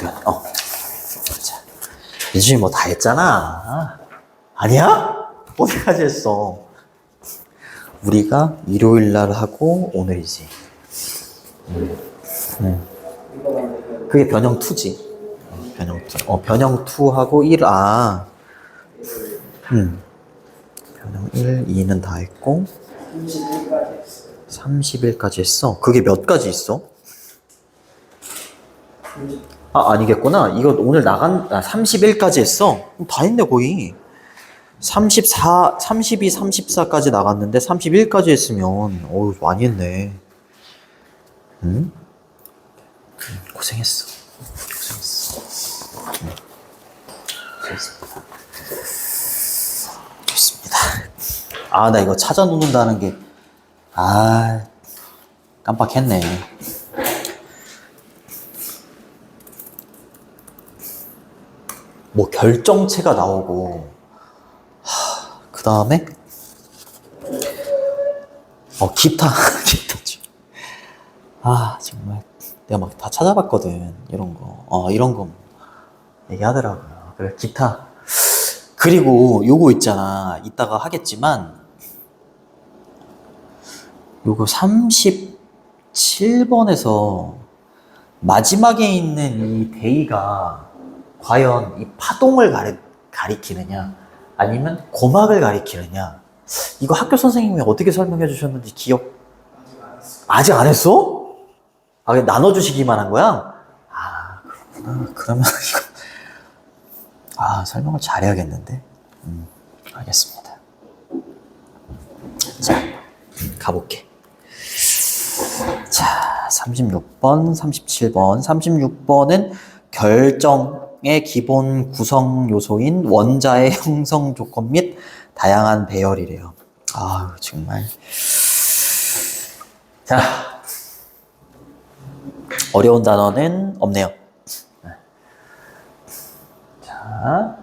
어디 갔냐? 자, 민준이 뭐 다 했잖아. 아니야? 어디까지 했어? 우리가 일요일 날 하고 오늘이지. 그게 변형 2지. 변형 2. 변형 2하고 1, 변형 1, 2는 다 했고. 30일까지 했어. 그게 몇 가지 있어? 아니겠구나. 이거 오늘 30일까지 했어? 다 했네, 거의. 34, 32, 34까지 나갔는데 31까지 했으면, 많이 했네. 응? 고생했어. 고생했습니다. 좋습니다. 나 이거 찾아 놓는다는 게, 깜빡했네. 뭐 결정체가 나오고, 그 다음에 기타죠. 정말 내가 막 다 찾아봤거든. 이런 거 얘기하더라고요. 그래, 기타. 그리고 요거 있잖아. 이따가 하겠지만 요거 37번에서 마지막에 있는 이 데이가 과연 이 파동을 가리키느냐 아니면 고막을 가리키느냐, 이거 학교 선생님이 어떻게 설명해 주셨는지 아직 안 했어? 그냥 나눠주시기만 한 거야? 그렇구나. 그러면 이거 설명을 잘해야겠는데. 알겠습니다. 자, 가볼게. 자, 36번, 37번. 36번은 결정의 기본 구성 요소인 원자의 형성 조건 및 다양한 배열이래요. 정말. 자, 어려운 단어는 없네요. 자,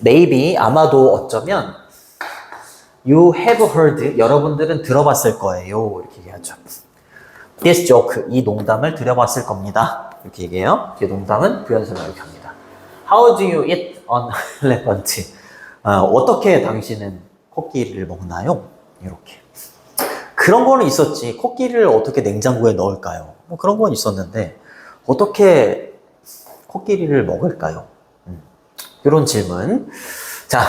maybe, 아마도 어쩌면 you have heard, 여러분들은 들어봤을 거예요. 이렇게 얘기하죠. This joke, 이 농담을 들어봤을 겁니다. 이렇게 얘기해요. 이 농담은 부연설명 이렇게 합니다. How do you eat an elephant? 어떻게 당신은 코끼리를 먹나요? 이렇게. 그런 거는 있었지. 코끼리를 어떻게 냉장고에 넣을까요? 뭐 그런 건 있었는데 어떻게 코끼리를 먹을까요? 이런 질문. 자,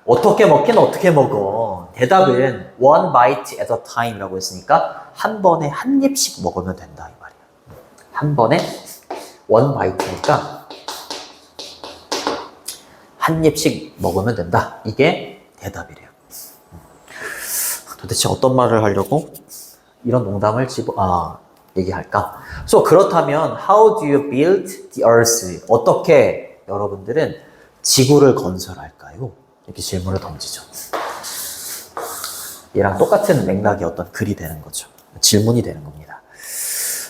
어떻게 먹긴 어떻게 먹어? 대답은 one bite at a time이라고 했으니까 한 번에 한 입씩 먹으면 된다, 이 말이야. 한 번에 one bite니까 한 입씩 먹으면 된다. 이게 대답이래요. 도대체 어떤 말을 하려고 이런 농담을 얘기할까? 그렇다면 how do you build the earth? 어떻게 여러분들은 지구를 건설할까요? 이렇게 질문을 던지죠. 얘랑 똑같은 맥락의 어떤 글이 되는 거죠. 질문이 되는 겁니다.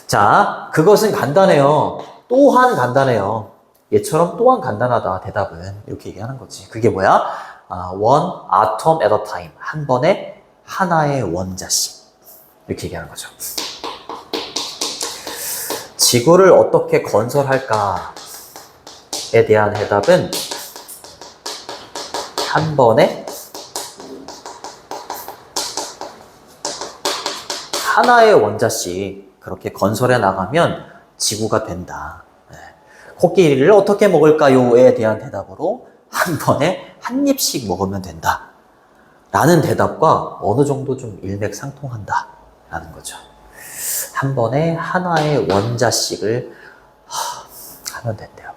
자, 그것은 간단해요. 또한 간단해요. 얘처럼 또한 간단하다, 대답은. 이렇게 얘기하는 거지. 그게 뭐야? one atom at a time. 한 번에 하나의 원자씩. 이렇게 얘기하는 거죠. 지구를 어떻게 건설할까에 대한 대답은 한 번에 하나의 원자씩 그렇게 건설해 나가면 지구가 된다. 코끼리를 어떻게 먹을까요에 대한 대답으로 한 번에 한 입씩 먹으면 된다. 라는 대답과 어느 정도 좀 일맥상통한다. 라는 거죠. 한 번에 하나의 원자씩을 하면 된대요.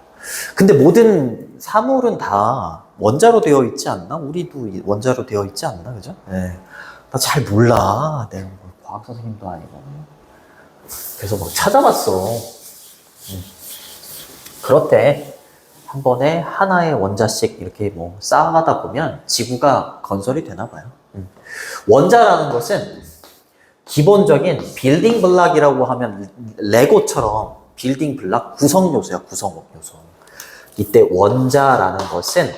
근데 모든 사물은 다 원자로 되어 있지 않나? 우리도 원자로 되어 있지 않나? 그죠? 네. 나 잘 몰라. 내가 뭐 과학 선생님도 아니고. 그래서 막 찾아봤어. 그렇대. 한 번에 하나의 원자씩 이렇게 뭐 쌓아가다 보면 지구가 건설이 되나 봐요. 원자라는 것은 기본적인 빌딩 블락이라고 하면 레고처럼 빌딩 블락 구성 요소야, 구성 요소. 이때 원자라는 것은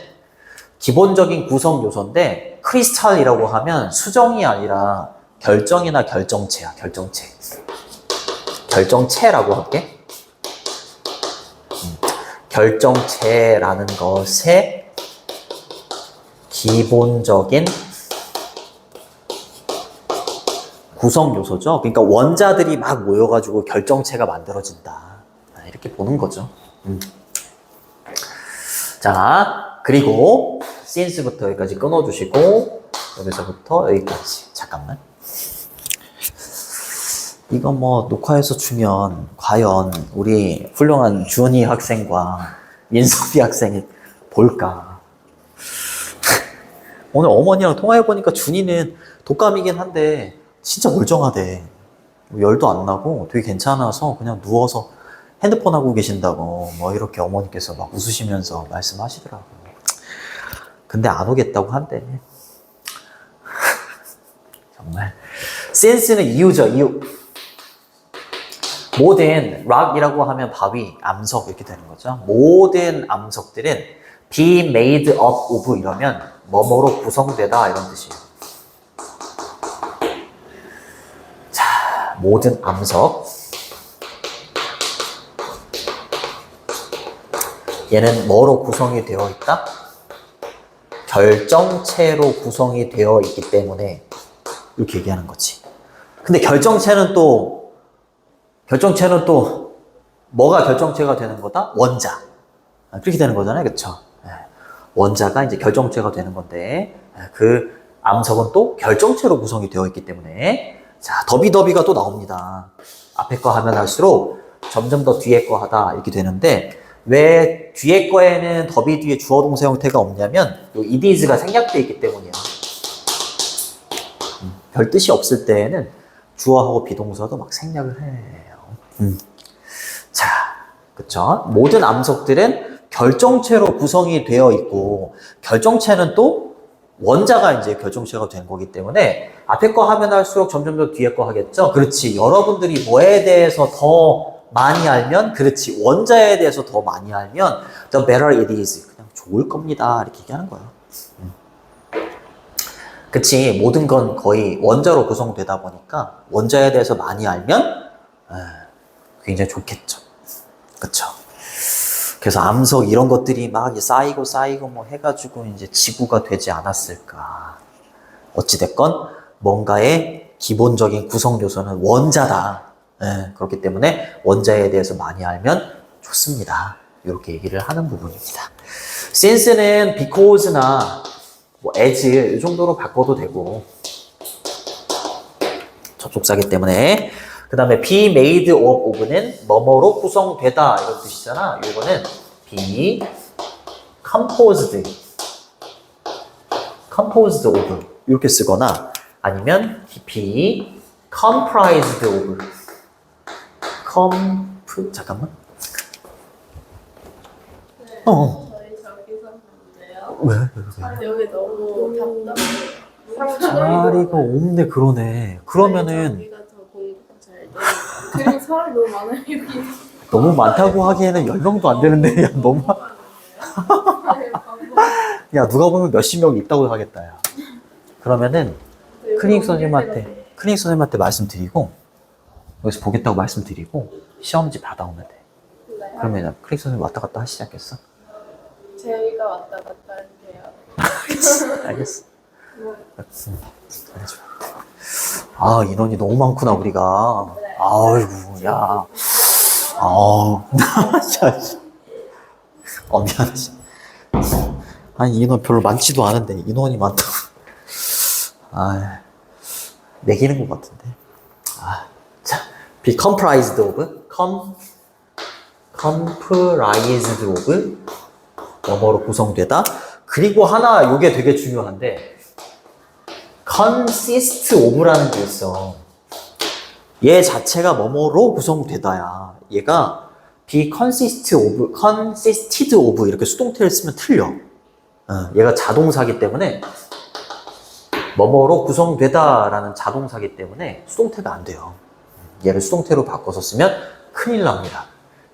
기본적인 구성 요소인데 크리스탈이라고 하면 수정이 아니라 결정이나 결정체야, 결정체. 결정체라고 할게. 결정체라는 것의 기본적인 구성 요소죠. 그러니까 원자들이 막 모여가지고 결정체가 만들어진다. 이렇게 보는 거죠. 자, 그리고 since부터 여기까지 끊어주시고 여기서부터 여기까지. 잠깐만. 이거 뭐 녹화해서 주면 과연 우리 훌륭한 주은이 학생과 민섭이 학생이 볼까? 오늘 어머니랑 통화해보니까 준이는 독감이긴 한데 진짜 멀쩡하대. 열도 안 나고 되게 괜찮아서 그냥 누워서 핸드폰 하고 계신다고 뭐 이렇게 어머니께서 막 웃으시면서 말씀하시더라고요. 근데 안 오겠다고 한대. 정말. 센스는 이유죠, 이유. 모든 락이라고 하면 바위, 암석 이렇게 되는 거죠. 모든 암석들은 be made up of 이러면 뭐뭐로 구성되다 이런 뜻이에요. 자, 모든 암석. 얘는 뭐로 구성이 되어 있다? 결정체로 구성이 되어 있기 때문에 이렇게 얘기하는 거지. 근데 결정체는 또 뭐가 결정체가 되는 거다? 원자. 그렇게 되는 거잖아요. 그쵸? 원자가 이제 결정체가 되는 건데 그 암석은 또 결정체로 구성이 되어 있기 때문에 자, 더비더비가 또 나옵니다. 앞에 거 하면 할수록 점점 더 뒤에 거 하다 이렇게 되는데 왜 뒤에 거에는 더비 뒤에 주어 동사 형태가 없냐면 요 it is가 생략되어 있기 때문이야. 별 뜻이 없을 때에는 주어하고 비동사도 막 생략을 해요. 자, 그쵸? 모든 암석들은 결정체로 구성이 되어 있고 결정체는 또 원자가 이제 결정체가 된 거기 때문에 앞에 거 하면 할수록 점점 더 뒤에 거 하겠죠? 그렇지. 여러분들이 뭐에 대해서 더 많이 알면, 그렇지. 원자에 대해서 더 많이 알면 the better it is. 그냥 좋을 겁니다. 이렇게 얘기하는 거예요. 그치. 모든 건 거의 원자로 구성되다 보니까 원자에 대해서 많이 알면 굉장히 좋겠죠. 그쵸. 그래서 암석 이런 것들이 막 쌓이고 뭐 해가지고 이제 지구가 되지 않았을까. 어찌됐건 뭔가의 기본적인 구성 요소는 원자다. 그렇기 때문에 원자에 대해서 많이 알면 좋습니다. 이렇게 얘기를 하는 부분입니다. since는 because나 뭐 as 이 정도로 바꿔도 되고 접속사기 때문에 그 다음에 be made of는 뭐뭐로 구성되다 이런 뜻이잖아. 이거는 be composed of 이렇게 쓰거나 아니면 be comprised of 잠깐만. 네, 저희 저기서 보는데요. 왜? 여기 너무 답답해요. 자리가 없네. 그러네. 그러면은 저희가 더 공부가 잘 돼요. 그리고 사람이 너무 많아요 여기. 너무 많다고 하기에는 10명도 안 되는데 야 너무 야 누가 보면 몇십 명 있다고 하겠다. 야. 그러면은 클리닉 선생님한테 말씀드리고 여기서 보겠다고 말씀드리고 시험지 받아오면 돼. 네. 그러면 클릭 선생님 왔다 갔다 하시지 않겠어? 저희가 왔다 갔다 할게요. 알겠어. 알려줘. 아 인원이 너무 많구나 우리가. 네. 아이고 야. 미안하지. 아니 인원 별로 많지도 않은데 인원이 많다고. 매기는 것 같은데. 자, be comprised of, comprised of 뭐뭐로 구성되다. 그리고 하나 요게 되게 중요한데 consist of라는 게 있어. 얘 자체가 뭐뭐로 구성되다야. 얘가 be consisted of 이렇게 수동태를 쓰면 틀려. 얘가 자동사기 때문에 뭐뭐로 구성되다라는 자동사기 때문에 수동태가 안 돼요. 얘를 수동태로 바꿔서 쓰면 큰일 납니다.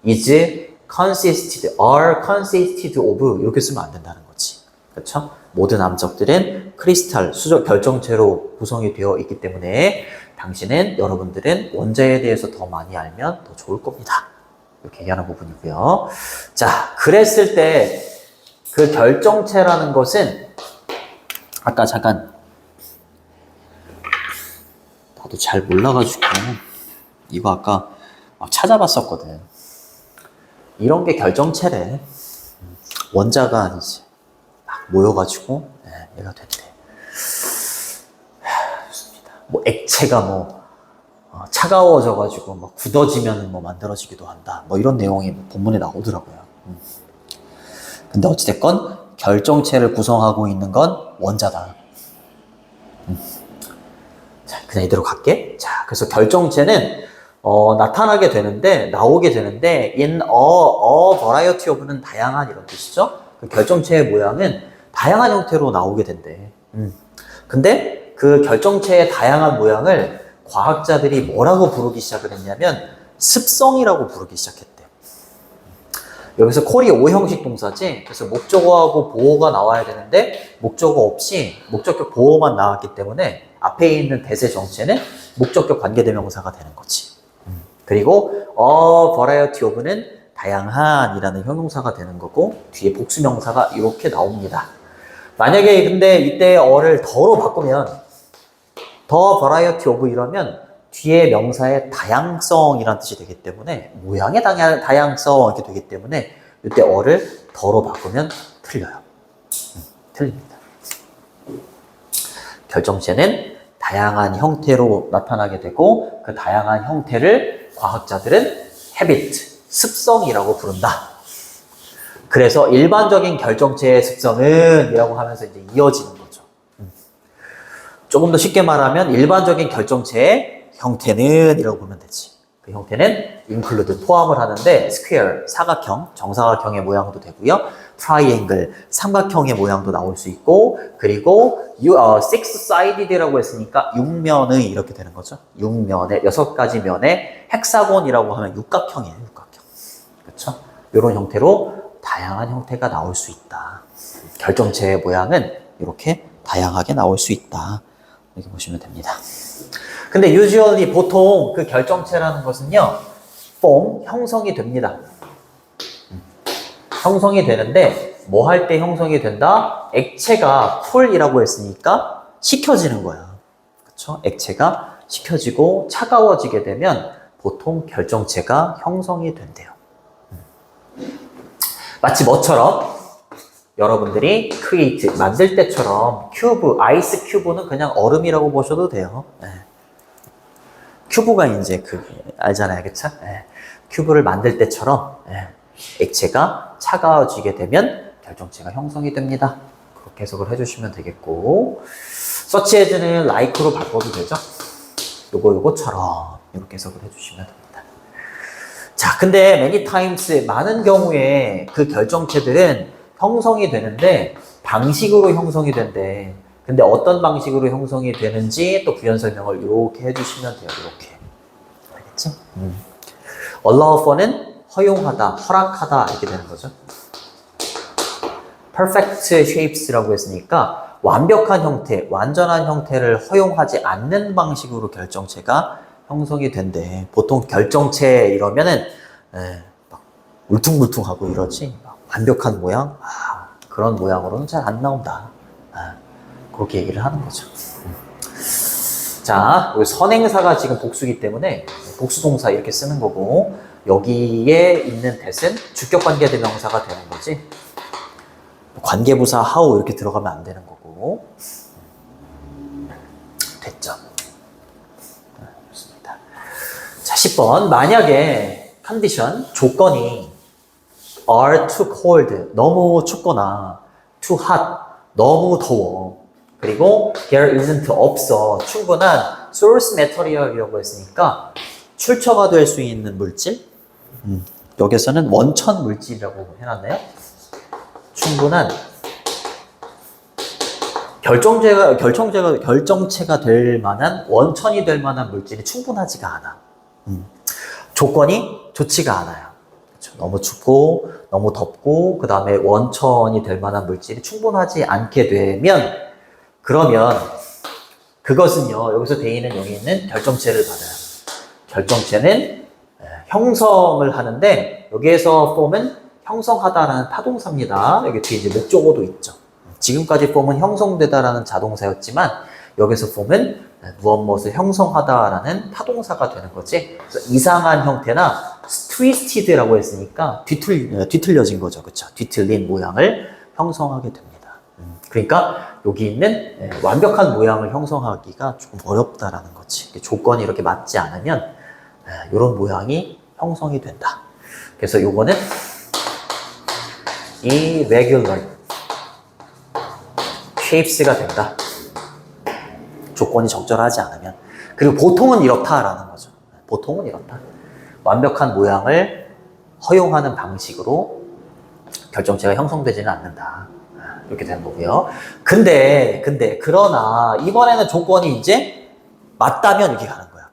is consisted, are consisted of 이렇게 쓰면 안 된다는 거지. 그렇죠? 모든 암석들은 크리스탈, 수적 결정체로 구성이 되어 있기 때문에 여러분들은 원자에 대해서 더 많이 알면 더 좋을 겁니다. 이렇게 얘기하는 부분이고요. 자, 그랬을 때 그 결정체라는 것은 아까 잠깐 나도 잘 몰라가지고 이거 아까 막 찾아봤었거든. 이런 게 결정체래. 원자가 아니지. 막 모여가지고 얘가 된대. 좋습니다. 뭐 액체가 뭐 차가워져가지고 뭐 굳어지면 뭐 만들어지기도 한다. 뭐 이런 내용이 본문에 나오더라고요. 근데 어찌됐건 결정체를 구성하고 있는 건 원자다. 자, 그냥 이대로 갈게. 자, 그래서 결정체는 나타나게 되는데, 나오게 되는데, in a variety of는 다양한 이런 뜻이죠. 그 결정체의 모양은 다양한 형태로 나오게 된대. 근데 그 결정체의 다양한 모양을 과학자들이 뭐라고 부르기 시작을 했냐면, 습성이라고 부르기 시작했대. 여기서 콜이 5형식 동사지. 그래서 목적어하고 보어가 나와야 되는데 목적어 없이 목적격 보어만 나왔기 때문에 앞에 있는 대세 정체는 목적격 관계대명사가 되는 거지. 그리고 a variety of는 다양한이라는 형용사가 되는 거고 뒤에 복수명사가 이렇게 나옵니다. 만약에 근데 이때 어를 더로 바꾸면 the variety of 이러면 뒤에 명사의 다양성이라는 뜻이 되기 때문에 모양의 다양성 이렇게 되기 때문에 이때 어를 더로 바꾸면 틀려요. 틀립니다. 결정체는 다양한 형태로 나타나게 되고 그 다양한 형태를 과학자들은 habit, 습성이라고 부른다. 그래서 일반적인 결정체의 습성은 이라고 하면서 이제 이어지는 거죠. 조금 더 쉽게 말하면 일반적인 결정체의 형태는 이라고 보면 되지. 그 형태는 include, 포함을 하는데 square, 사각형, 정사각형의 모양도 되고요. triangle, 삼각형의 모양도 나올 수 있고 그리고 six-sided라고 했으니까 6면의 이렇게 되는 거죠. 6면의, 6가지 면의 헥사곤이라고 하면 육각형이에요. 육각형. 그렇죠? 이런 형태로 다양한 형태가 나올 수 있다. 결정체의 모양은 이렇게 다양하게 나올 수 있다. 이렇게 보시면 됩니다. 근데 usually 보통 그 결정체라는 것은요, form, 형성이 됩니다. 형성이 되는데 뭐 할 때 형성이 된다? 액체가 cool이라고 했으니까 식혀지는 거야. 그렇죠? 액체가 식혀지고 차가워지게 되면 보통 결정체가 형성이 된대요. 마치 뭐처럼 여러분들이 create, 만들 때처럼 큐브, 아이스 큐브는 그냥 얼음이라고 보셔도 돼요. 네. 큐브가 이제 알잖아요. 그쵸? 네. 큐브를 만들 때처럼 액체가 차가워지게 되면 결정체가 형성이 됩니다. 그렇게 해석을 해주시면 되겠고 such as는 like로 바꿔도 되죠? 요거처럼 이렇게 해석을 해주시면 됩니다. 자, 근데 many times, 많은 경우에 그 결정체들은 형성이 되는데 방식으로 형성이 된대. 근데 어떤 방식으로 형성이 되는지 또 부연 설명을 이렇게 해주시면 돼요. 이렇게. 알겠지? allow for는 허용하다, 허락하다 이렇게 되는 거죠. perfect shapes라고 했으니까 완벽한 형태, 완전한 형태를 허용하지 않는 방식으로 결정체가 형성이 된대. 보통 결정체 이러면은 막 울퉁불퉁하고 이러지. 막 완벽한 모양? 그런 모양으로는 잘 안 나온다. 그렇게 얘기를 하는 거죠. 자, 여기 선행사가 지금 복수기 때문에 복수동사 이렇게 쓰는 거고 여기에 있는 that은 주격관계대명사가 되는 거지. 관계부사 how 이렇게 들어가면 안 되는 거고. 됐죠? 좋습니다. 자, 10번. 만약에 컨디션, 조건이 are too cold, 너무 춥거나 too hot, 너무 더워. 그리고 there isn't, 없어. 충분한 source material이라고 했으니까 출처가 될 수 있는 물질. 여기서는 원천 물질이라고 해놨네요. 충분한 결정체가 될 만한, 원천이 될 만한 물질이 충분하지가 않아. 조건이 좋지가 않아요. 그렇죠? 너무 춥고, 너무 덥고, 그 다음에 원천이 될 만한 물질이 충분하지 않게 되면, 그러면 그것은요, 여기서 돼 있는 여기 있는 결정체를 받아요. 결정체는 형성을 하는데 여기에서 form은 형성하다라는 타동사입니다. 여기 뒤에 이제 목적어도 있죠. 지금까지 form은 형성되다라는 자동사였지만 여기서 form은 무엇을 형성하다라는 타동사가 되는 거지. 그래서 이상한 형태나 twisted라고 했으니까 뒤틀려진 거죠. 그쵸? 뒤틀린 모양을 형성하게 됩니다. 그러니까 여기 있는 완벽한 모양을 형성하기가 조금 어렵다라는 거지. 조건이 이렇게 맞지 않으면 이런 모양이 형성이 된다. 그래서 요거는 irregular shapes가 된다. 조건이 적절하지 않으면. 그리고 보통은 이렇다라는 거죠. 보통은 이렇다. 완벽한 모양을 허용하는 방식으로 결정체가 형성되지는 않는다. 이렇게 되는 거고요. 그러나 이번에는 조건이 이제 맞다면 이렇게 가는 거야.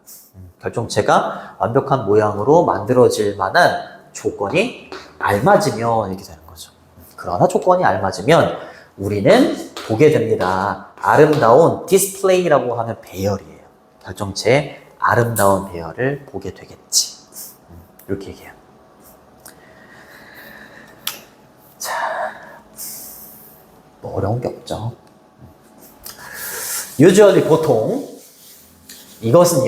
결정체가 완벽한 모양으로 만들어질 만한 조건이 알맞으면 이렇게 되는 거죠. 그러나 조건이 알맞으면 우리는 보게 됩니다. 아름다운 디스플레이라고 하는 배열이에요. 결정체의 아름다운 배열을 보게 되겠지. 이렇게 얘기해요. 자, 뭐 어려운 게 없죠. usually 보통 이것은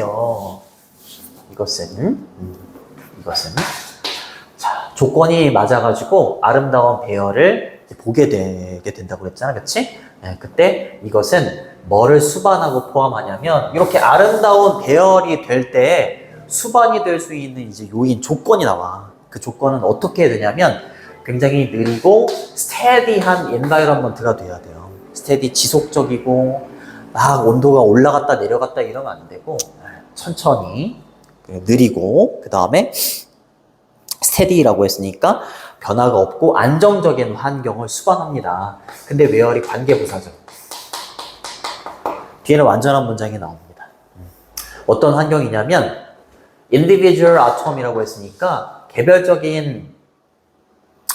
자, 조건이 맞아가지고 아름다운 배열을 보게 되게 된다고 그랬잖아, 그치? 네, 그때 이것은 뭐를 수반하고 포함하냐면 이렇게 아름다운 배열이 될 때 수반이 될 수 있는 이제 요인, 조건이 나와. 그 조건은 어떻게 되냐면 굉장히 느리고 스테디한 environment가 돼야 돼요. 스테디 지속적이고 막 온도가 올라갔다 내려갔다 이러면 안 되고 천천히 느리고 그 다음에 스테디라고 했으니까 변화가 없고 안정적인 환경을 수반합니다. 근데 where이 관계부사죠. 뒤에는 완전한 문장이 나옵니다. 어떤 환경이냐면 individual atom이라고 했으니까 개별적인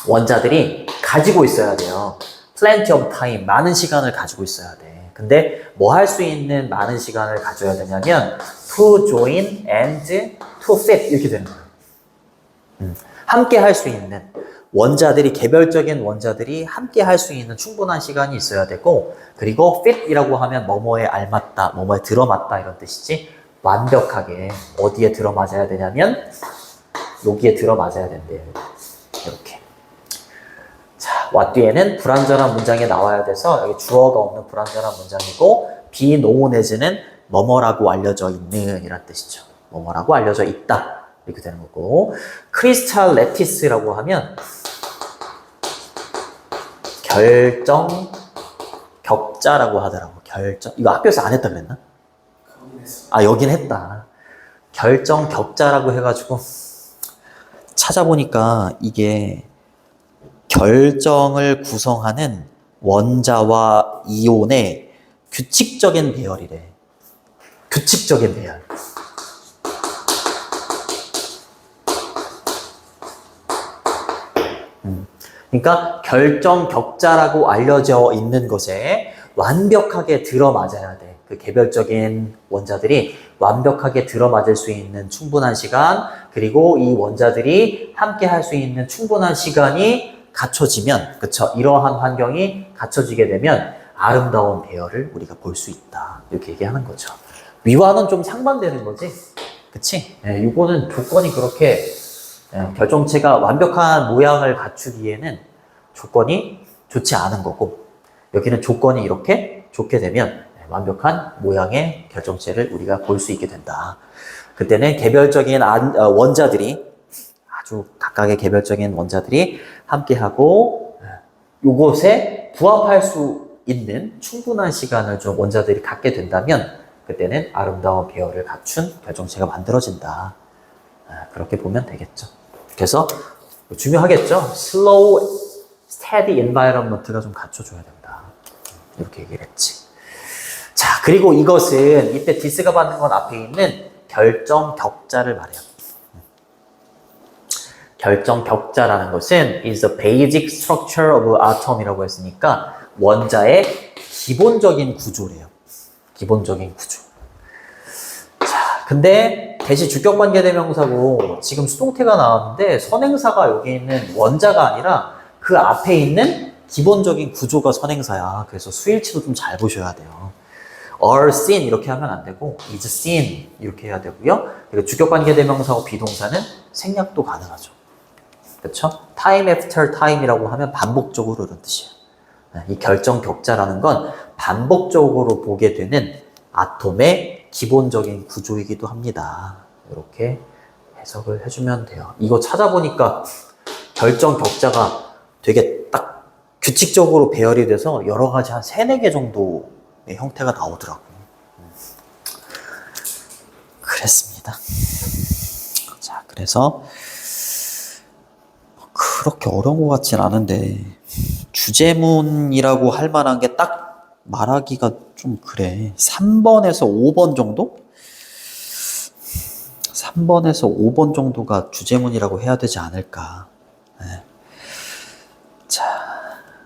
원자들이 가지고 있어야 돼요. plenty of time, 많은 시간을 가지고 있어야 돼. 근데 뭐 할 수 있는 많은 시간을 가져야 되냐면 to join and to fit 이렇게 되는 거예요. 함께 할 수 있는 원자들이 개별적인 원자들이 함께 할 수 있는 충분한 시간이 있어야 되고 그리고 fit이라고 하면 뭐뭐에 알맞다, 뭐뭐에 들어맞다 이런 뜻이지 완벽하게 어디에 들어맞아야 되냐면 여기에 들어맞아야 된대요. 이렇게. 자, 와 뒤에는 불완전한 문장이 나와야 돼서 여기 주어가 없는 불완전한 문장이고 be known as는 뭐뭐라고 알려져 있는 이란 뜻이죠. 뭐뭐라고 알려져 있다. 이렇게 되는 거고 크리스탈 레티스라고 하면 결정 격자라고 하더라고. 결정 이거 학교에서 안 했다 그랬나? 아 여긴 했다. 결정 격자라고 해가지고 찾아보니까 이게 결정을 구성하는 원자와 이온의 규칙적인 배열이래. 규칙적인 배열. 그러니까 결정 격자라고 알려져 있는 것에 완벽하게 들어맞아야 돼. 그 개별적인 원자들이 완벽하게 들어맞을 수 있는 충분한 시간, 그리고 이 원자들이 함께 할 수 있는 충분한 시간이 갖춰지면, 그쵸? 이러한 환경이 갖춰지게 되면 아름다운 배열을 우리가 볼 수 있다. 이렇게 얘기하는 거죠. 위와는 좀 상반되는 거지. 그치? 예, 이거는 조건이 그렇게 결정체가 완벽한 모양을 갖추기에는 조건이 좋지 않은 거고 여기는 조건이 이렇게 좋게 되면 완벽한 모양의 결정체를 우리가 볼 수 있게 된다. 그때는 개별적인 원자들이 아주 각각의 개별적인 원자들이 함께하고 이곳에 부합할 수 있는 충분한 시간을 좀 원자들이 갖게 된다면 그때는 아름다운 배열을 갖춘 결정체가 만들어진다. 그렇게 보면 되겠죠. 그래서 중요하겠죠. Slow, steady environment가 좀 갖춰줘야 된다. 이렇게 얘기를 했지. 자, 그리고 이것은 이때 디스가 받는 건 앞에 있는 결정 격자를 말해요. 결정 격자라는 것은 is the basic structure of atom이라고 했으니까 원자의 기본적인 구조래요. 기본적인 구조. 자, 근데 대시 주격관계대명사고 지금 수동태가 나왔는데 선행사가 여기 있는 원자가 아니라 그 앞에 있는 기본적인 구조가 선행사야. 그래서 수일치도 좀 잘 보셔야 돼요. are seen 이렇게 하면 안 되고 is seen 이렇게 해야 되고요. 그리고 주격관계대명사고 비동사는 생략도 가능하죠. 그렇죠? time after time이라고 하면 반복적으로 이런 뜻이에요. 이 결정격자라는 건 반복적으로 보게 되는 아톰의 기본적인 구조이기도 합니다. 이렇게 해석을 해주면 돼요. 이거 찾아보니까 결정격자가 되게 딱 규칙적으로 배열이 돼서 여러 가지 한 3, 4개 정도의 형태가 나오더라고. 그랬습니다. 자, 그래서 그렇게 어려운 것 같진 않은데 주제문이라고 할 만한 게 딱 말하기가 좀 그래. 3번에서 5번 정도? 3번에서 5번 정도가 주제문이라고 해야 되지 않을까. 네. 자,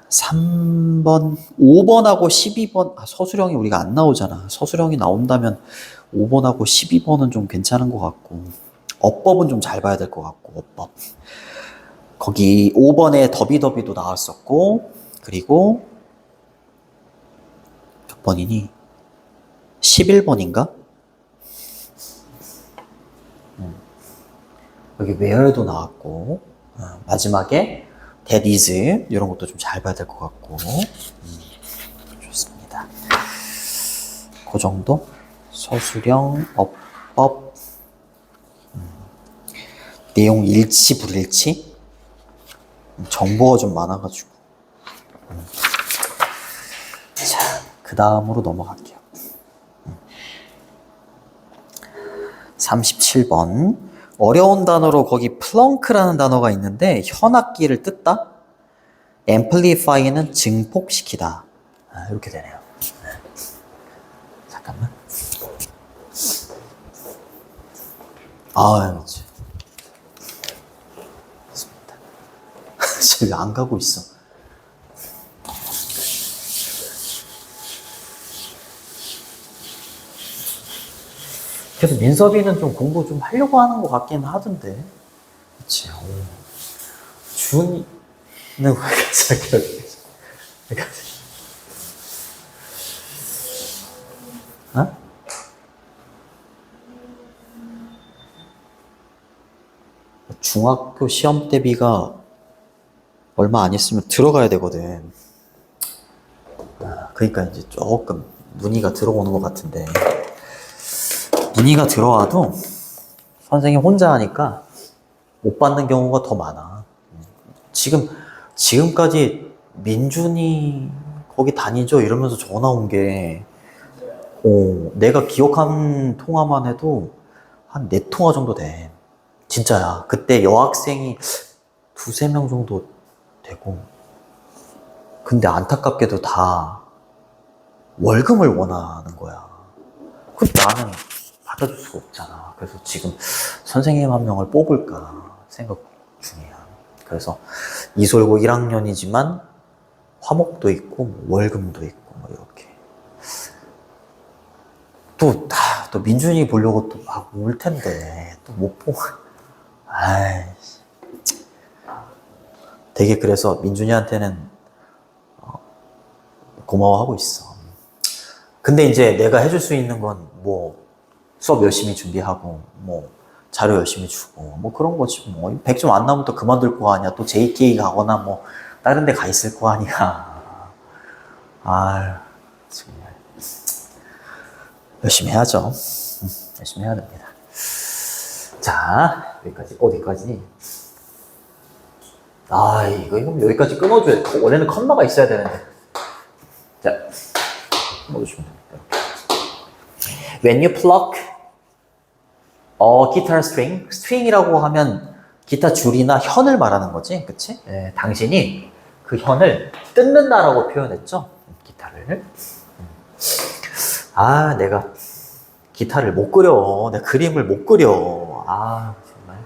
3번, 5번하고 12번, 서술형이 우리가 안 나오잖아. 서술형이 나온다면 5번하고 12번은 좀 괜찮은 것 같고, 어법은 좀 잘 봐야 될 것 같고, 어법. 거기 5번에 더비더비도 나왔었고, 그리고 몇 번이니? 11번인가? 여기 where도 나왔고, 마지막에 that is 이런 것도 좀 잘 봐야 될 것 같고, 좋습니다. 그 정도? 서술형, 어법, 내용 일치, 불일치? 정보가 좀 많아가지고. 자, 그 다음으로 넘어갈게요. 37번. 어려운 단어로 거기 플렁크라는 단어가 있는데 현악기를 뜯다? amplify는 증폭시키다. 이렇게 되네요. 잠깐만. 그렇지. 왜 안 가고 있어? 그래서 민섭이는 좀 공부 좀 하려고 하는 것 같긴 하던데. 그치. 준이는 왜 갑자기 어? 중학교 시험 대비가 얼마 안 있으면 들어가야 되거든. 그러니까 이제 조금 문의가 들어오는 것 같은데, 문의가 들어와도 선생님 혼자 하니까 못 받는 경우가 더 많아. 지금까지 민준이 거기 다니죠? 이러면서 전화 온 게, 내가 기억한 통화만 해도 한 4통화 정도 돼. 진짜야. 그때 여학생이 2-3명 정도 되고, 근데 안타깝게도 다 월급을 원하는 거야. 근데 나는 받아줄 수가 없잖아. 그래서 지금 선생님 한 명을 뽑을까 생각 중이야. 그래서 이솔고 1학년이지만 화목도 있고 월금도 있고 뭐 이렇게. 또 민준이 보려고 또 막 올 텐데 또 못 보고. 아이씨. 되게 그래서 민준이한테는 고마워하고 있어. 근데 이제 내가 해줄 수 있는 건 뭐 수업 열심히 준비하고 뭐 자료 열심히 주고 뭐 그런 거지. 뭐 100점 안 나오면 또 그만둘 거 아니야. 또 JK 가거나 뭐 다른 데 가 있을 거 아니야. 정말 열심히 해야죠. 열심히 해야 됩니다. 자, 여기까지. 어디까지? 이거 여기까지 끊어줘야 돼. 원래는 컴마가 있어야 되는데. 자, 끊어주시면 됩니다. When you pluck a guitar string, string이라고 하면 기타 줄이나 현을 말하는 거지, 그치? 네, 당신이 그 현을 뜯는다라고 표현했죠, 기타를. 내가 기타를 못 그려. 내가 그림을 못 그려. 정말.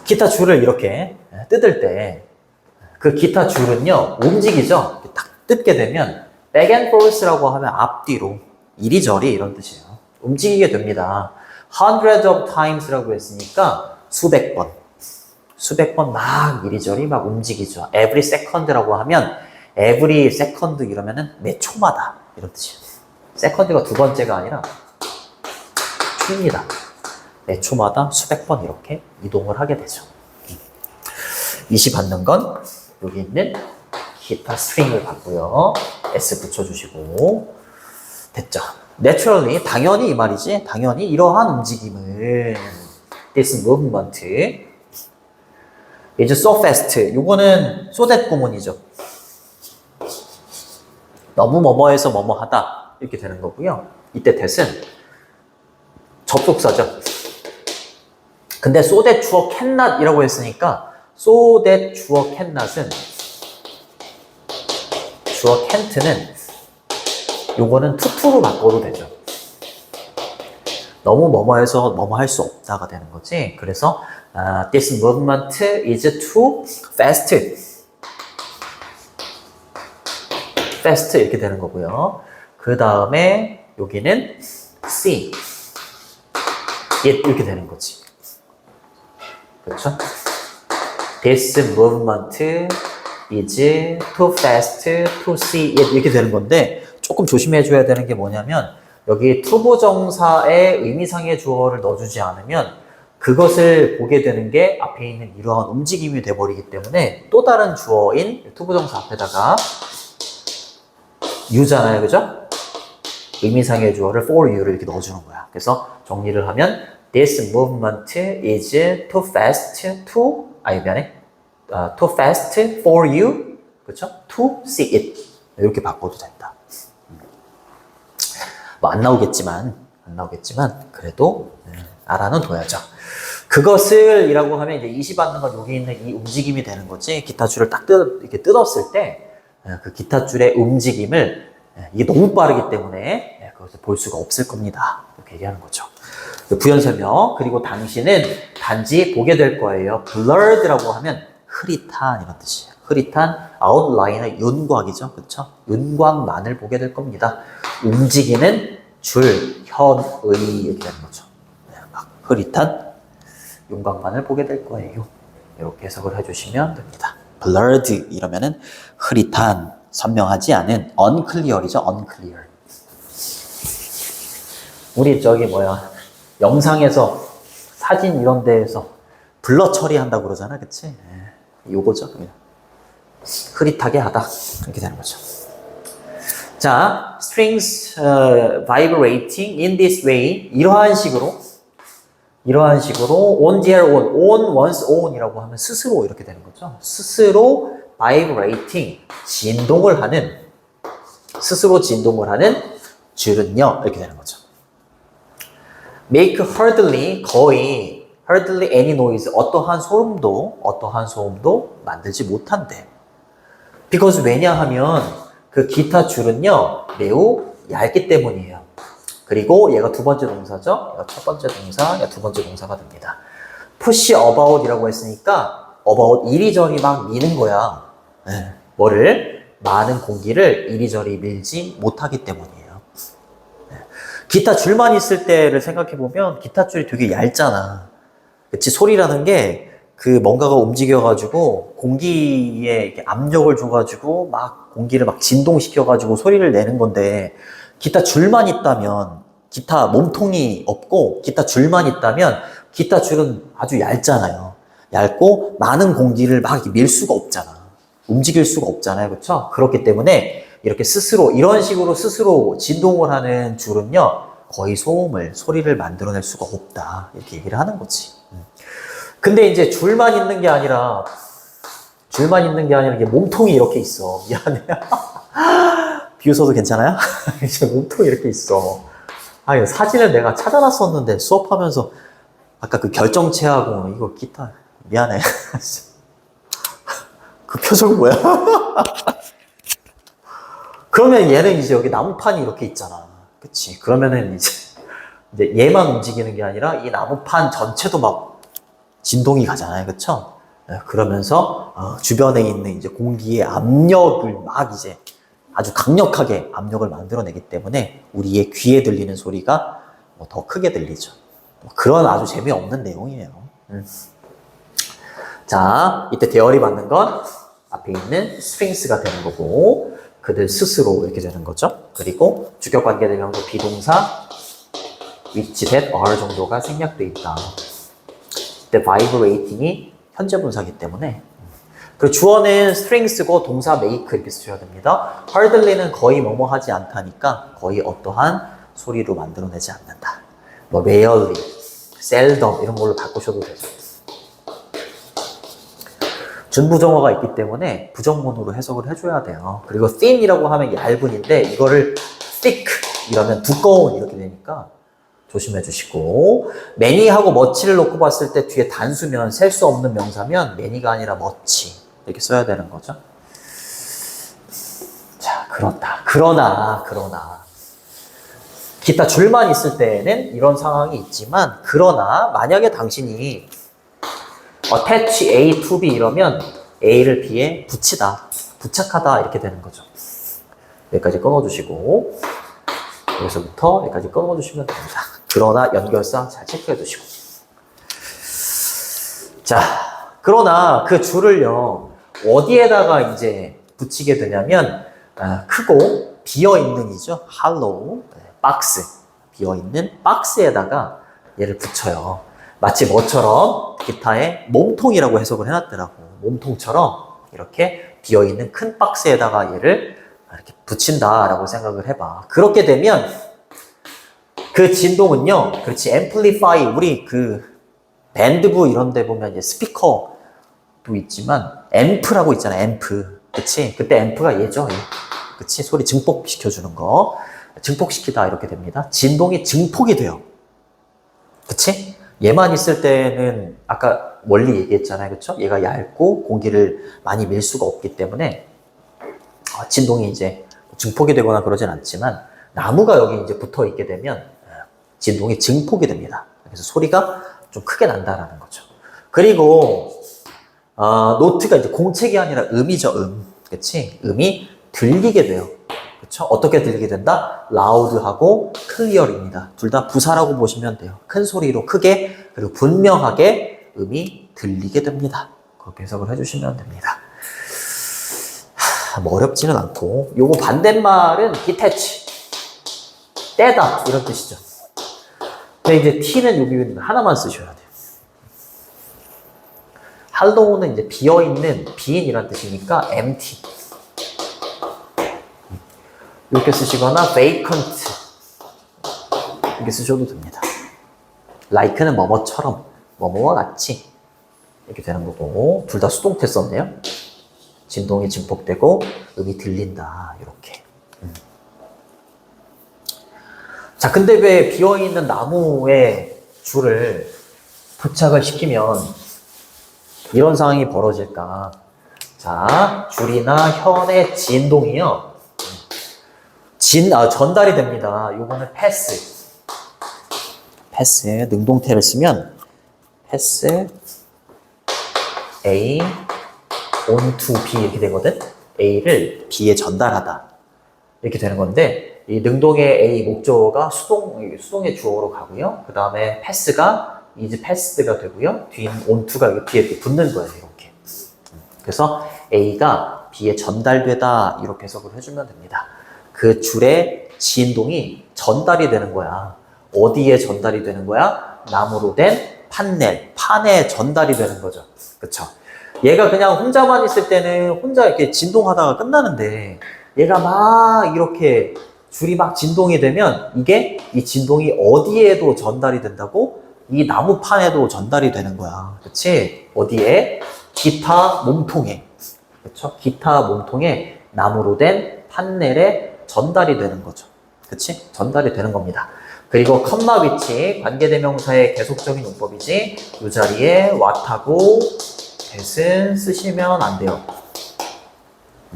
기타 줄을 이렇게 뜯을 때 그 기타 줄은요 움직이죠. 딱 뜯게 되면 back and forth라고 하면 앞뒤로 이리저리 이런 뜻이에요. 움직이게 됩니다. hundreds of times라고 했으니까 수백 번 막 이리저리 막 움직이죠. every second라고 하면 every second 이러면은 매 초마다 이런 뜻이에요. second가 두 번째가 아니라 초입니다. 매 초마다 수백 번 이렇게 이동을 하게 되죠. 이시 받는 건 여기 있는 기타 스트링을 받고요. S 붙여주시고 됐죠. Naturally, 당연히 이 말이지. 당연히 이러한 움직임을 this movement is so fast. 요거는 so that 구문이죠. 너무 뭐뭐해서 뭐뭐하다 이렇게 되는 거고요. 이때 that은 접속사죠. 근데 so that 주어 cannot 이라고 했으니까 so that 주어 cannot은 주어 can't는 요거는 투투로 바꿔도 되죠. 너무 뭐뭐해서 뭐뭐 할 수 없다가 되는 거지. 그래서 this movement is too fast. fast 이렇게 되는 거고요. 그 다음에 여기는 see. 이렇게 되는 거지. 그렇죠? This movement is too fast to see it 이렇게 되는 건데 조금 조심해 줘야 되는 게 뭐냐면 여기 투부정사의 의미상의 주어를 넣어주지 않으면 그것을 보게 되는 게 앞에 있는 이러한 움직임이 돼버리기 때문에 또 다른 주어인 투부정사 앞에다가 you잖아요, 그죠? 의미상의 주어를 for you를 이렇게 넣어주는 거야. 그래서 정리를 하면 this movement is too fast to too fast for you, 그렇죠? To see it 이렇게 바꿔도 된다. 뭐 안 나오겠지만 그래도 알아는 둬야죠. 그것을 이라고 하면 이제 이시 받는 건 여기 있는 이 움직임이 되는 거지. 기타 줄을 딱 이렇게 뜯었을 때 그 기타 줄의 움직임을 이게 너무 빠르기 때문에 그것을 볼 수가 없을 겁니다. 이렇게 얘기하는 거죠. 부연 설명. 그리고 당신은 단지 보게 될 거예요. blurred라고 하면 흐릿한 이런 뜻이에요. 흐릿한 아웃라인의 윤곽이죠. 그렇죠? 윤곽만을 보게 될 겁니다. 움직이는 줄, 현의 이렇게 되는 거죠. 막 흐릿한 윤곽만을 보게 될 거예요. 이렇게 해석을 해주시면 됩니다. blurred 이러면은 흐릿한, 선명하지 않은 unclear이죠. unclear. 우리 저기 영상에서 사진 이런 데에서 블러 처리한다고 그러잖아, 그치? 요거죠. 흐릿하게 하다 이렇게 되는 거죠. 자, strings vibrating in this way 이러한 식으로 on their own, on one's own이라고 하면 스스로 이렇게 되는 거죠. 스스로 vibrating 스스로 진동을 하는 줄은요 이렇게 되는 거죠. make hardly 거의 hardly any noise 어떠한 소음도 만들지 못한대. because 왜냐하면 그 기타 줄은요 매우 얇기 때문이에요. 그리고 얘가 두 번째 동사죠. 얘가 첫 번째 동사, 얘가 두 번째 동사가 됩니다. push about이라고 했으니까 about 이리저리 막 미는 거야. 뭐를? 많은 공기를 이리저리 밀지 못하기 때문이에요. 기타 줄만 있을 때를 생각해 보면 기타 줄이 되게 얇잖아. 그치? 소리라는 게 그 뭔가가 움직여가지고 공기에 이렇게 압력을 줘가지고 막 공기를 막 진동시켜가지고 소리를 내는 건데 기타 줄만 있다면 기타 몸통이 없고 기타 줄만 있다면 기타 줄은 아주 얇잖아요. 얇고 많은 공기를 막 밀 수가 없잖아. 움직일 수가 없잖아요. 그렇죠? 그렇기 때문에 이렇게 이런 식으로 스스로 진동을 하는 줄은요 거의 소리를 만들어낼 수가 없다. 이렇게 얘기를 하는 거지. 근데 이제 줄만 있는 게 아니라 이게 몸통이 이렇게 있어. 미안해. 비웃어도 괜찮아요? 이제 몸통이 이렇게 있어. 아니, 사진을 내가 찾아놨었는데 수업하면서 아까 그 결정체하고 이거 기타 미안해. 그 표정 뭐야? 그러면 얘는 이제 여기 나무판이 이렇게 있잖아. 그치? 그러면은 이제 얘만 움직이는 게 아니라 이 나무판 전체도 막 진동이 가잖아요. 그쵸? 그러면서 주변에 있는 이제 공기의 압력을 막 이제 아주 강력하게 압력을 만들어내기 때문에 우리의 귀에 들리는 소리가 더 크게 들리죠. 그런 아주 재미없는 내용이에요. 자, 이때 대열이 받는 건 앞에 있는 stриngs가 되는 거고 그들 스스로 이렇게 되는 거죠. 그리고 주격 관계대명사 비동사 which, that, are 정도가 생략돼 있다. 이때 vibrating이 현재 분사기 때문에 그리고 주어는 strings고 동사 make 이렇게 쓰셔야 됩니다. hardly는 거의 뭐뭐 하지 않다니까 거의 어떠한 소리로 만들어내지 않는다. 뭐 rarely, seldom 이런 걸로 바꾸셔도 되죠. 준부정어가 있기 때문에 부정문으로 해석을 해줘야 돼요. 그리고 thin이라고 하면 얇은인데 이거를 thick 이러면 두꺼운 이렇게 되니까 조심해 주시고 many하고 much를 놓고 봤을 때 뒤에 단수면 셀 수 없는 명사면 many가 아니라 much 이렇게 써야 되는 거죠. 자, 그렇다. 그러나 기타 줄만 있을 때는 이런 상황이 있지만 그러나 만약에 당신이 attach A to B 이러면 A를 B에 붙이다, 부착하다 이렇게 되는 거죠. 여기까지 끊어주시고 여기서부터 여기까지 끊어주시면 됩니다. 그러나 연결사 잘 체크해 두시고 자, 그러나 그 줄을요 어디에다가 이제 붙이게 되냐면 크고 비어있는이죠. hollow, 박스, 비어있는 박스에다가 얘를 붙여요. 마치 뭐처럼 기타의 몸통이라고 해석을 해놨더라고. 몸통처럼 이렇게 비어있는 큰 박스에다가 얘를 이렇게 붙인다라고 생각을 해봐. 그렇게 되면 그 진동은요, 그렇지, amplify, 우리 그 밴드부 이런 데 보면 이제 스피커도 있지만 앰프라고 있잖아, 앰프. 그치? 그때 앰프가 얘죠. 그치? 소리 증폭시켜주는 거. 증폭시키다 이렇게 됩니다. 진동이 증폭이 돼요. 그치? 얘만 있을 때는 아까 원리 얘기했잖아요. 그쵸? 얘가 얇고 공기를 많이 밀 수가 없기 때문에 진동이 이제 증폭이 되거나 그러진 않지만 나무가 여기 이제 붙어 있게 되면 진동이 증폭이 됩니다. 그래서 소리가 좀 크게 난다라는 거죠. 그리고 노트가 이제 공책이 아니라 음이죠. 그치? 음이 들리게 돼요. 그쵸? 어떻게 들리게 된다? loud하고 clear입니다. 둘 다 부사라고 보시면 돼요. 큰 소리로 크게 그리고 분명하게 음이 들리게 됩니다. 그렇게 해석을 해주시면 됩니다. 뭐 어렵지는 않고 요거 반대말은 detach, 떼다 이런 뜻이죠. 근데 이제 t는 여기 하나만 쓰셔야 돼요. hollow는 이제 비어있는, 빈이란 뜻이니까 empty 이렇게 쓰시거나 vacant 이렇게 쓰셔도 됩니다. like는 뭐뭐처럼, 뭐뭐와 같이 이렇게 되는 거고 둘 다 수동태 썼네요. 진동이 증폭되고 음이 들린다 이렇게. 자, 근데 왜 비어있는 나무에 줄을 부착을 시키면 이런 상황이 벌어질까? 자, 줄이나 현의 진동이요. 전달이 됩니다. 요거는 패스, 능동태를 쓰면 패스 A on to B 이렇게 되거든. A를 B에 전달하다 이렇게 되는 건데 이 능동의 A 목조가 수동의 주어로 가고요. 그 다음에 패스가 is passed가 되고요. 뒤에는 on to가 여기 B에 붙는 거예요. 이렇게. 그래서 A가 B에 전달되다 이렇게 해석을 해주면 됩니다. 그 줄의 진동이 전달이 되는 거야. 어디에 전달이 되는 거야? 나무로 된 판에 전달이 되는 거죠. 그쵸? 얘가 그냥 혼자만 있을 때는 혼자 이렇게 진동하다가 끝나는데 얘가 막 이렇게 줄이 막 진동이 되면 이 진동이 어디에도 전달이 된다고? 이 나무판에도 전달이 되는 거야. 그치? 어디에? 기타 몸통에. 그쵸? 기타 몸통에 나무로 된 판넬에 전달이 되는 거죠. 그치? 전달이 되는 겁니다. 그리고 컴마 위치, 관계대명사의 계속적인 용법이지 이 자리에 what하고 that은 쓰시면 안 돼요.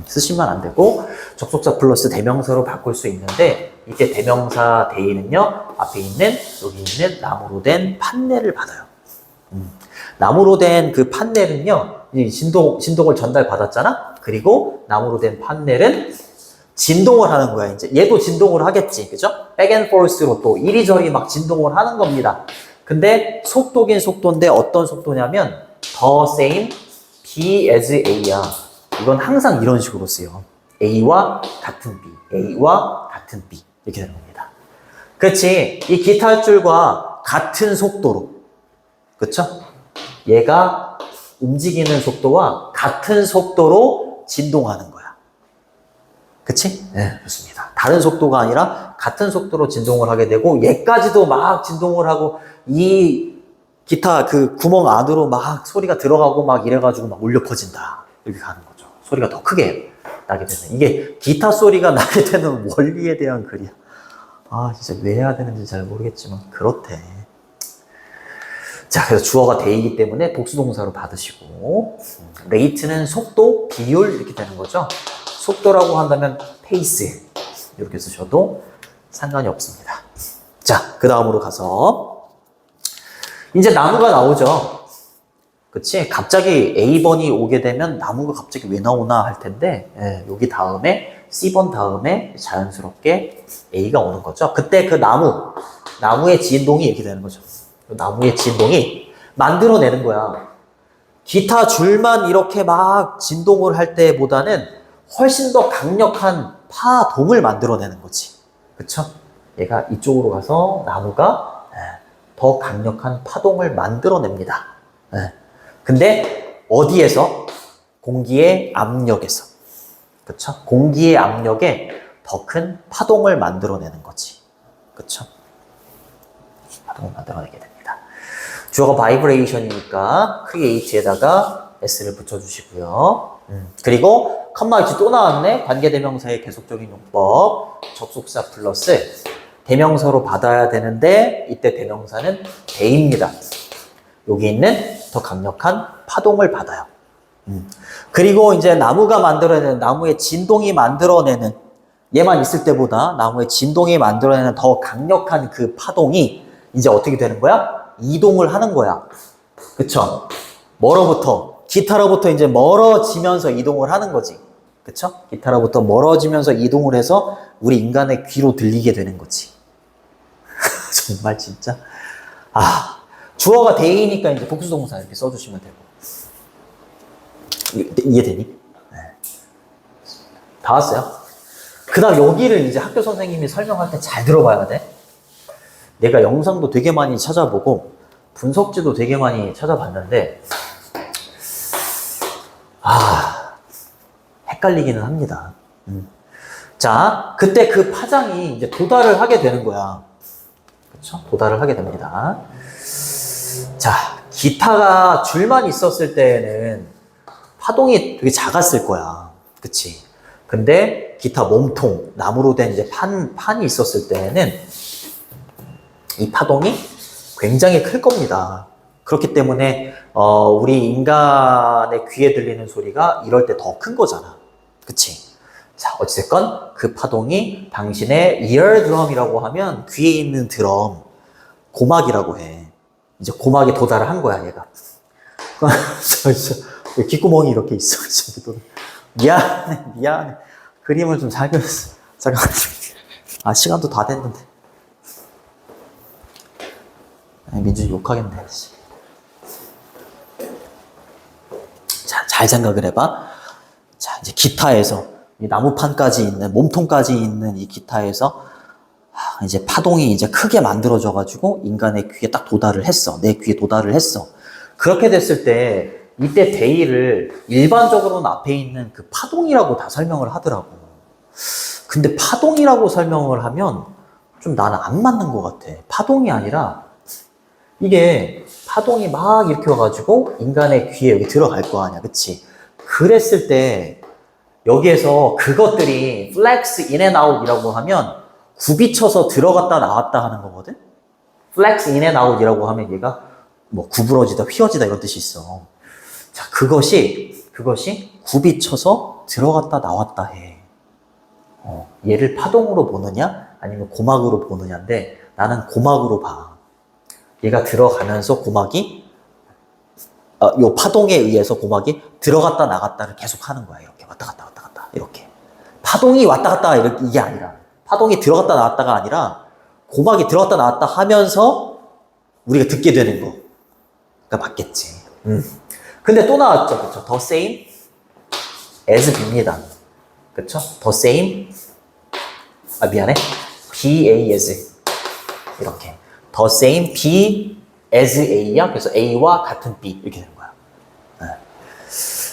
쓰시면 안 되고 접속사 플러스 대명사로 바꿀 수 있는데 이게 대명사 대의는요 앞에 있는 여기 있는 나무로 된 판넬을 받아요. 나무로 된 그 판넬은요 진동을 전달받았잖아. 그리고 나무로 된 판넬은 진동을 하는 거야. 이제 얘도 진동을 하겠지, 그죠? 백앤포스로 또 이리저리 막 진동을 하는 겁니다. 근데 속도긴 속도인데 어떤 속도냐면 the same, B as A야. 이건 항상 이런 식으로 쓰여. A와 같은 B, A와 같은 B 이렇게 되는 겁니다. 그렇지? 이 기타 줄과 같은 속도로, 그렇죠? 얘가 움직이는 속도와 같은 속도로 진동하는 거야. 그치? 네, 그렇습니다. 다른 속도가 아니라 같은 속도로 진동을 하게 되고 얘까지도 막 진동을 하고 이 기타 그 구멍 안으로 막 소리가 들어가고 막 이래가지고 막 울려 퍼진다. 이렇게 가는 거죠. 소리가 더 크게 나게 되는. 이게 기타 소리가 나게 되는 원리에 대한 글이야. 아, 진짜 왜 해야 되는지 잘 모르겠지만 그렇대. 자, 그래서 주어가 대이기 때문에 복수동사로 받으시고 레이트는 속도, 비율 이렇게 되는 거죠. 속도라고 한다면 페이스 이렇게 쓰셔도 상관이 없습니다. 자, 그 다음으로 가서 이제 나무가 나오죠. 그치? 갑자기 A번이 오게 되면 나무가 갑자기 왜 나오나 할 텐데 여기 다음에 C번 다음에 자연스럽게 A가 오는 거죠. 그때 그 나무의 진동이 이렇게 되는 거죠. 나무의 진동이 만들어내는 거야. 기타 줄만 이렇게 막 진동을 할 때보다는 훨씬 더 강력한 파동을 만들어내는 거지. 그쵸? 얘가 이쪽으로 가서 나무가 더 강력한 파동을 만들어냅니다. 근데 어디에서? 공기의 압력에서. 그쵸? 공기의 압력에 더 큰 파동을 만들어내는 거지. 그쵸? 파동을 만들어내게 됩니다. 주어가 바이브레이션이니까 create에다가 s를 붙여주시고요. 그리고 컴마 위치 또 나왔네. 관계대명사의 계속적인 용법. 접속사 플러스 대명사로 받아야 되는데 이때 대명사는 대입니다. 여기 있는 더 강력한 파동을 받아요. 그리고 이제 나무가 만들어내는 나무의 진동이 만들어내는 얘만 있을 때보다 나무의 진동이 만들어내는 더 강력한 그 파동이 이제 어떻게 되는 거야? 이동을 하는 거야. 그쵸? 뭐로부터? 기타로부터 이제 멀어지면서 이동을 하는 거지. 그쵸? 기타로부터 멀어지면서 이동을 해서 우리 인간의 귀로 들리게 되는 거지. 정말 진짜. 주어가 대이니까 이제 복수동사 이렇게 써주시면 되고. 이해되니? 네. 다 왔어요? 그 다음 여기를 이제 학교 선생님이 설명할 때 잘 들어봐야 돼. 내가 영상도 되게 많이 찾아보고 분석지도 되게 많이 찾아봤는데 헷갈리기는 합니다. 자, 그때 그 파장이 이제 도달을 하게 되는 거야. 그렇죠? 도달을 하게 됩니다. 자, 기타가 줄만 있었을 때에는 파동이 되게 작았을 거야. 그치? 근데 기타 몸통, 나무로 된 이제 판이 있었을 때에는 이 파동이 굉장히 클 겁니다. 그렇기 때문에 우리 인간의 귀에 들리는 소리가 이럴 때 더 큰 거잖아. 그치? 자, 어찌됐건 그 파동이 당신의 eardrum이라고 하면 귀에 있는 드럼, 고막이라고 해. 이제 고막에 도달을 한 거야, 얘가. 귓구멍이 이렇게 있어. 미안해. 그림을 좀 잘 그렸어. 잠깐만. 시간도 다 됐는데. 민준이 욕하겠네. 자, 잘 생각을 해봐. 자, 이제 기타에서, 이 나무판까지 있는, 몸통까지 있는 이 기타에서, 이제 파동이 이제 크게 만들어져가지고 인간의 귀에 딱 도달을 했어. 내 귀에 도달을 했어. 그렇게 됐을 때, 이때 대의를 일반적으로는 앞에 있는 그 파동이라고 다 설명을 하더라고. 근데 파동이라고 설명을 하면 좀 나는 안 맞는 것 같아. 파동이 아니라 이게 파동이 막 이렇게 와가지고 인간의 귀에 여기 들어갈 거 아니야. 그치? 그랬을 때 여기에서 그것들이 flex in and out 이라고 하면 굽이쳐서 들어갔다 나왔다 하는 거거든? flex in and out 이라고 하면 얘가 뭐 구부러지다, 휘어지다 이런 뜻이 있어. 자, 그것이 굽이쳐서 들어갔다 나왔다 해. 얘를 파동으로 보느냐 아니면 고막으로 보느냐인데 나는 고막으로 봐. 얘가 들어가면서 고막이 요 파동에 의해서 고막이 들어갔다 나갔다를 계속 하는 거야. 이렇게 왔다 갔다 이렇게. 파동이 왔다 갔다 이게 아니라 파동이 들어갔다 나왔다가 아니라 고막이 들어갔다 나왔다 하면서 우리가 듣게 되는 거가 맞겠지. 근데 또 나왔죠. 그쵸? The same as B입니다. 그쵸? The same. 아, 미안해. B, A, as. 이렇게. The same B as A야. 그래서 A와 같은 B. 이렇게 되는 거야. 네.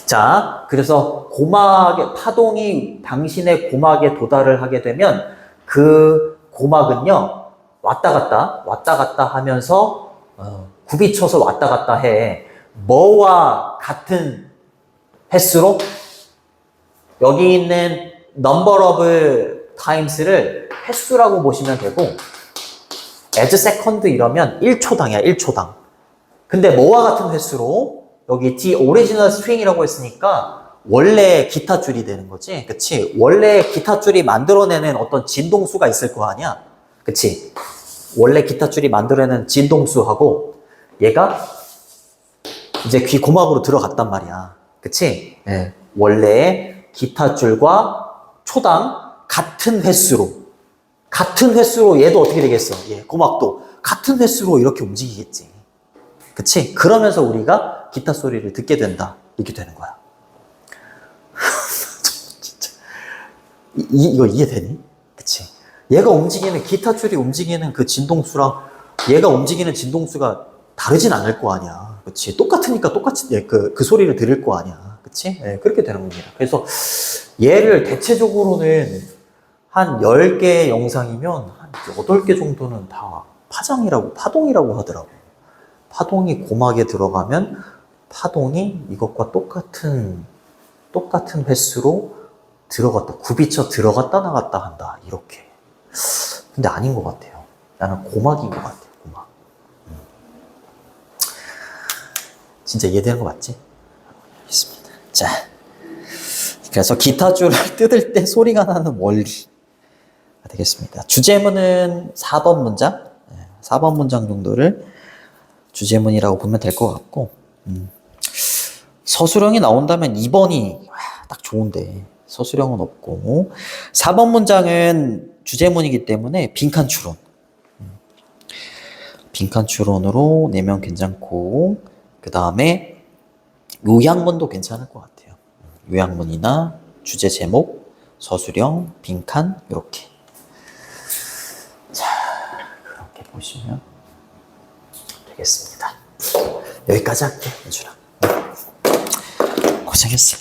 자, 그래서 고막의 파동이 당신의 고막에 도달을 하게 되면 그 고막은요, 왔다 갔다 하면서 굽이쳐서 왔다 갔다 해. 뭐와 같은 횟수로? 여기 있는 number of times를 횟수라고 보시면 되고, as second 이러면 1초당이야, 1초당. 근데 뭐와 같은 횟수로? 여기 the original string이라고 했으니까 원래 기타 줄이 되는 거지. 그치? 원래 기타 줄이 만들어내는 어떤 진동수가 있을 거 아니야? 그치? 원래 기타 줄이 만들어내는 진동수하고 얘가 이제 귀 고막으로 들어갔단 말이야. 그치? 네. 원래 기타 줄과 초당 같은 횟수로 얘도 어떻게 되겠어? 예, 고막도 같은 횟수로 이렇게 움직이겠지. 그치? 그러면서 우리가 기타 소리를 듣게 된다. 이렇게 되는 거야. 진짜. 이거 이해되니? 그치? 얘가 움직이는, 기타 줄이 움직이는 그 진동수랑 얘가 움직이는 진동수가 다르진 않을 거 아니야. 그치? 똑같으니까 똑같이, 예, 그 소리를 들을 거 아니야. 그치? 예, 그렇게 되는 겁니다. 그래서 얘를 대체적으로는 한 10개의 영상이면 한 8개 정도는 다 파동이라고 하더라고. 파동이 고막에 들어가면 파동이 이것과 똑같은 횟수로 굽이쳐 들어갔다 나갔다 한다. 이렇게. 근데 아닌 것 같아요. 나는 고막인 것 같아요. 고막. 진짜 이해되는 거 맞지? 알겠습니다. 자, 그래서 기타 줄을 뜯을 때 소리가 나는 원리가 되겠습니다. 주제문은 4번 문장, 4번 문장 정도를 주제문이라고 보면 될 것 같고, 서술형이 나온다면 2번이 딱 좋은데 서술형은 없고, 4번 문장은 주제문이기 때문에 빈칸 추론. 빈칸 추론으로 내면 괜찮고, 그 다음에 요약문도 괜찮을 것 같아요. 요약문이나 주제 제목, 서술형, 빈칸 이렇게. 자, 그렇게 보시면 되겠습니다. 여기까지 할게, 연준아. 고생했어.